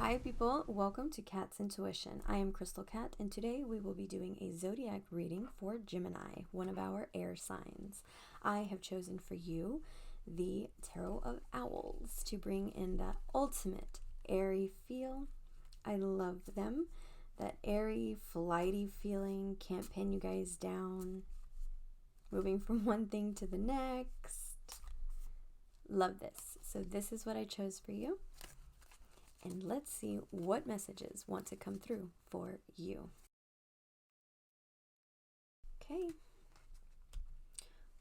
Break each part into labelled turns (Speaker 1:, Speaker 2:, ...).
Speaker 1: Hi people, welcome to Kat's Intuition. I am Krystal Kat, and today we will be doing a zodiac reading for Gemini, one of our air signs. I have chosen for you the Tarot of Owls to bring in that ultimate airy feel. I love them. That airy, flighty feeling, can't pin you guys down. Moving from one thing to the next. Love this. So this is what I chose for you. And let's see what messages want to come through for you. Okay.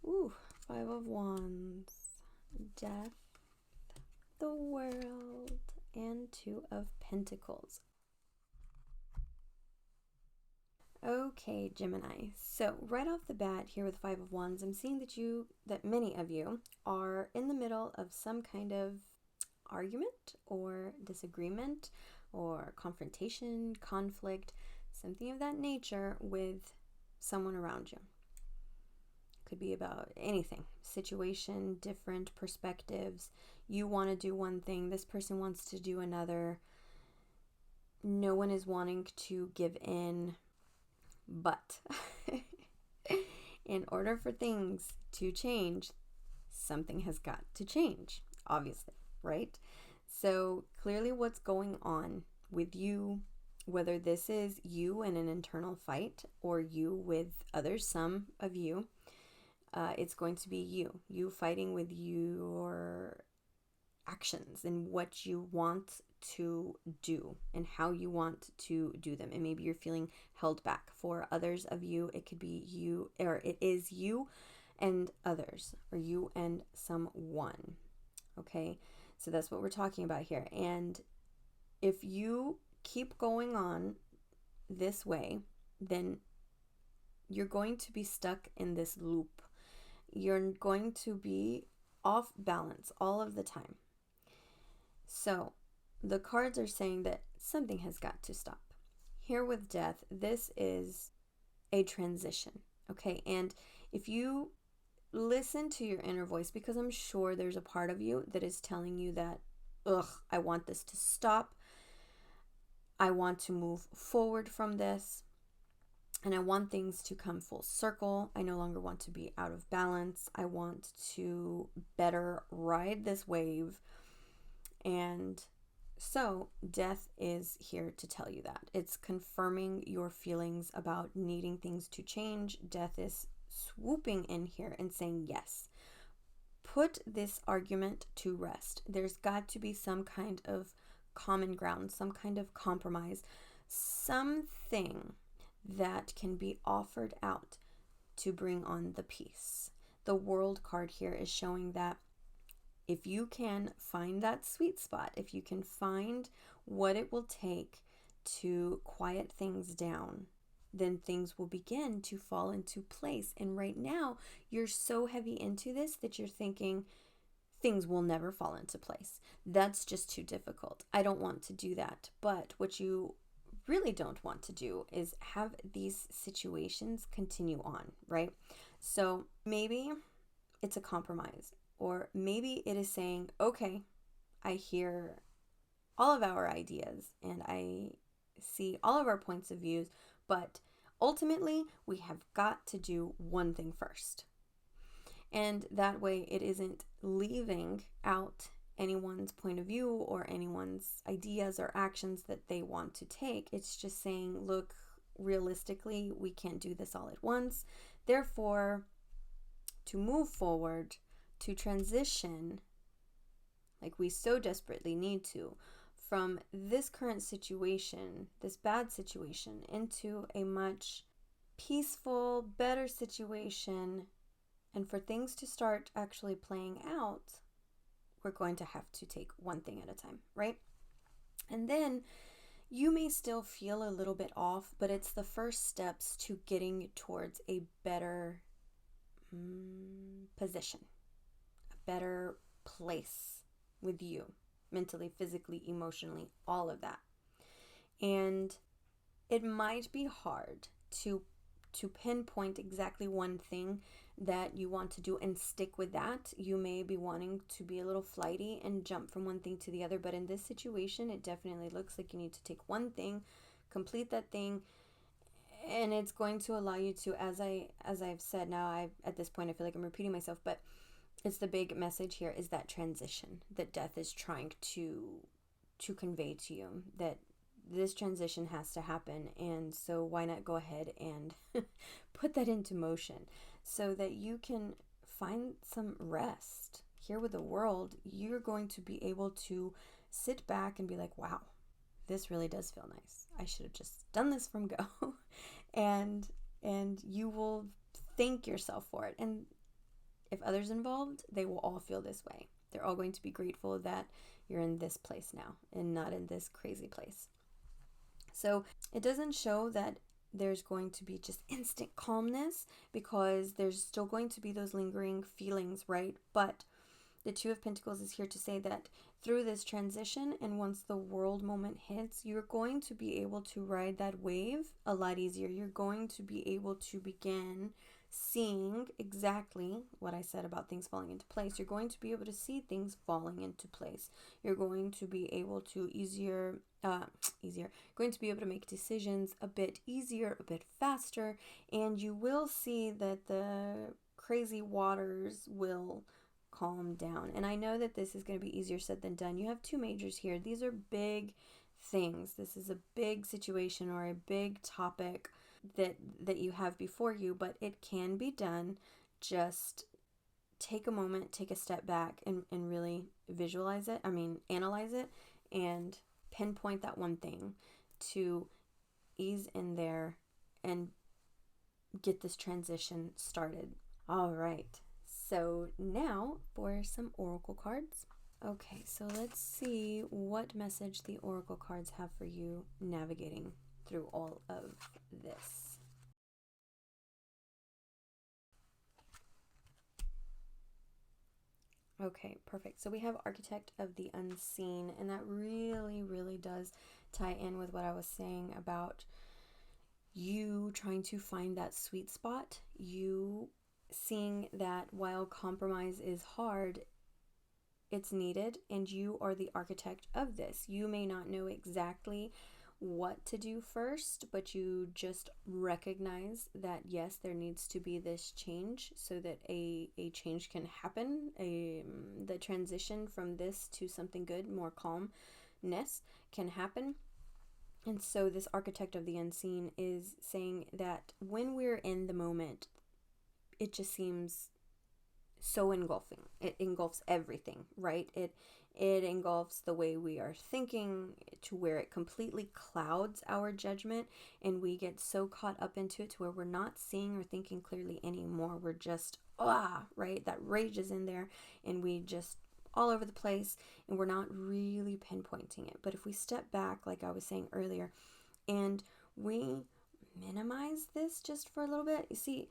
Speaker 1: Ooh, Five of Wands, Death, the World, and Two of Pentacles. Okay, Gemini. So right off the bat here with Five of Wands, I'm seeing that many of you are in the middle of some kind of argument or disagreement or confrontation, conflict, something of that nature with someone around you. Could be about anything, situation, different perspectives. You want to do one thing, this person wants to do another. No one is wanting to give in, but in order for things to change, something has got to change, obviously. Right? So clearly what's going on with you, whether this is you in an internal fight or you with others, some of you, it's going to be you fighting with your actions and what you want to do and how you want to do them. And maybe you're feeling held back. For others of you, it could be you, or it is you and others, or you and someone. Okay? So that's what we're talking about here. And if you keep going on this way, then you're going to be stuck in this loop. You're going to be off balance all of the time. So the cards are saying that something has got to stop. Here with Death, this is a transition. Okay. And if you listen to your inner voice, because I'm sure there's a part of you that is telling you that, I want this to stop. I want to move forward from this. And I want things to come full circle. I no longer want to be out of balance. I want to better ride this wave. And so Death is here to tell you that. It's confirming your feelings about needing things to change. Death is swooping in here and saying, yes, put this argument to rest. There's got to be some kind of common ground, some kind of compromise, something that can be offered out to bring on the peace. The World card here is showing that if you can find that sweet spot, if you can find what it will take to quiet things down, then things will begin to fall into place. And right now, you're so heavy into this that you're thinking things will never fall into place. That's just too difficult. I don't want to do that. But what you really don't want to do is have these situations continue on, right? So maybe it's a compromise, or maybe it is saying, okay, I hear all of our ideas and I see all of our points of views, but ultimately, we have got to do one thing first. And that way it isn't leaving out anyone's point of view or anyone's ideas or actions that they want to take. It's just saying, look, realistically, we can't do this all at once. Therefore, to move forward, to transition, like we so desperately need to, from this current situation, this bad situation, into a much peaceful, better situation, and for things to start actually playing out, we're going to have to take one thing at a time, right? And then you may still feel a little bit off, but it's the first steps to getting towards a better position, a better place with you, mentally, physically, emotionally, all of that. And it might be hard to pinpoint exactly one thing that you want to do and stick with that. You may be wanting to be a little flighty and jump from one thing to the other, but in this situation, it definitely looks like you need to take one thing, complete that thing, and it's going to allow you to, as I've said now, at this point I feel like I'm repeating myself, but it's the big message here is that transition that death is trying to convey to you, that this transition has to happen, and so why not go ahead and put that into motion so that you can find some rest here with the world. You're going to be able to sit back and be like, wow, this really does feel nice. I should have just done this from go. and you will thank yourself for it. And if others involved, they will all feel this way. They're all going to be grateful that you're in this place now and not in this crazy place. So it doesn't show that there's going to be just instant calmness, because there's still going to be those lingering feelings, right? But the Two of Pentacles is here to say that through this transition, and once the world moment hits, you're going to be able to ride that wave a lot easier. You're going to be able to begin seeing exactly what I said about things falling into place. You're going to be able to see things falling into place. You're going to be able to going to be able to make decisions a bit easier, a bit faster, and you will see that the crazy waters will calm down. And I know that this is going to be easier said than done. You have two majors here. These are big things. This is a big situation or a big topic that you have before you, but it can be done. Just take a moment, take a step back, and really visualize it. Analyze it and pinpoint that one thing to ease in there and get this transition started. All right. So now for some oracle cards. Okay, so let's see what message the oracle cards have for you navigating through all of this. Okay, perfect. So we have Architect of the Unseen, and that really, really does tie in with what I was saying about you trying to find that sweet spot, you seeing that while compromise is hard, it's needed, and you are the architect of this. You may not know exactly what to do first, but you just recognize that yes, there needs to be this change so that a change can happen, the transition from this to something good, more calmness can happen. And so this architect of the unseen is saying that when we're in the moment, it just seems so engulfing. It engulfs everything, right? It engulfs the way we are thinking, to where it completely clouds our judgment, and we get so caught up into it to where we're not seeing or thinking clearly anymore. We're just right? That rage is in there, and we just all over the place, and we're not really pinpointing it. But if we step back, like I was saying earlier, and we minimize this just for a little bit, you see,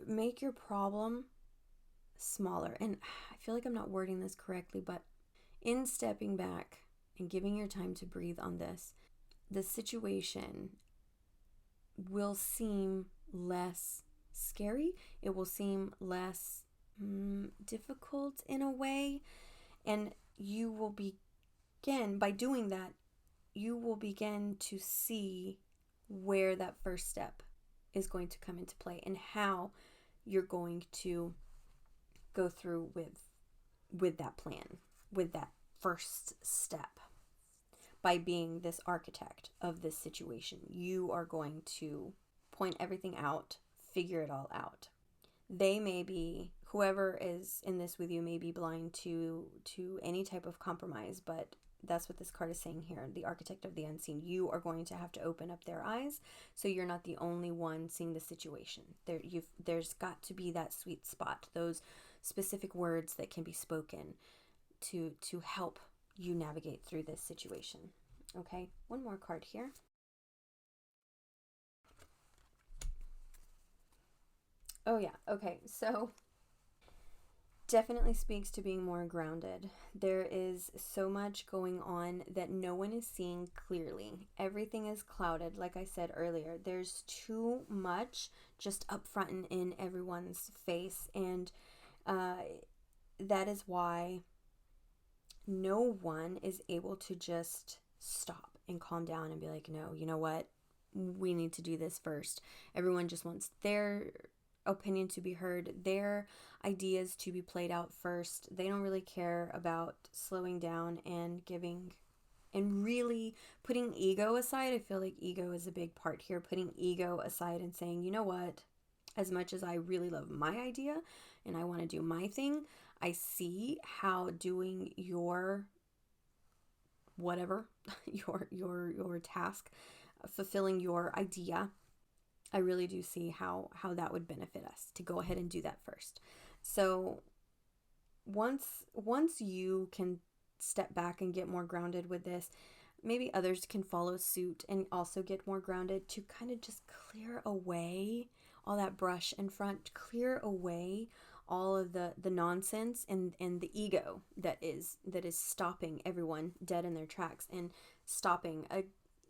Speaker 1: make your problem smaller. And I feel like I'm not wording this correctly, but in stepping back and giving your time to breathe on this, the situation will seem less scary. It will seem less difficult in a way. And you will begin, by doing that, you will begin to see where that first step is going to come into play and how you're going to go through with that plan, with that first step. By being this architect of this situation, you are going to point everything out, figure it all out. They may be, whoever is in this with you may be blind to any type of compromise, but that's what this card is saying here. The architect of the unseen, you are going to have to open up their eyes, so you're not the only one seeing the situation. There's got to be that sweet spot, those specific words that can be spoken to help you navigate through this situation. Okay, one more card here. Oh yeah, okay, so definitely speaks to being more grounded. There is so much going on that no one is seeing clearly. Everything is clouded, like I said earlier. There's too much just up front and in everyone's face, and that is why no one is able to just stop and calm down and be like, no, you know what? We need to do this first. Everyone just wants their opinion to be heard, their ideas to be played out first. They don't really care about slowing down and giving and really putting ego aside. I feel like ego is a big part here. Putting ego aside and saying, you know what? As much as I really love my idea and I want to do my thing, I see how doing your whatever, your task, fulfilling your idea, I really do see how that would benefit us to go ahead and do that first. So once you can step back and get more grounded with this, maybe others can follow suit and also get more grounded to kind of just clear away all that brush in front, clear away all of the nonsense and the ego that is stopping everyone dead in their tracks and stopping a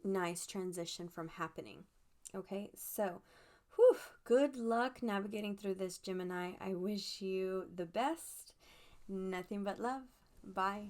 Speaker 1: nice transition from happening. Okay, so good luck navigating through this, Gemini. I wish you the best. Nothing but love. Bye.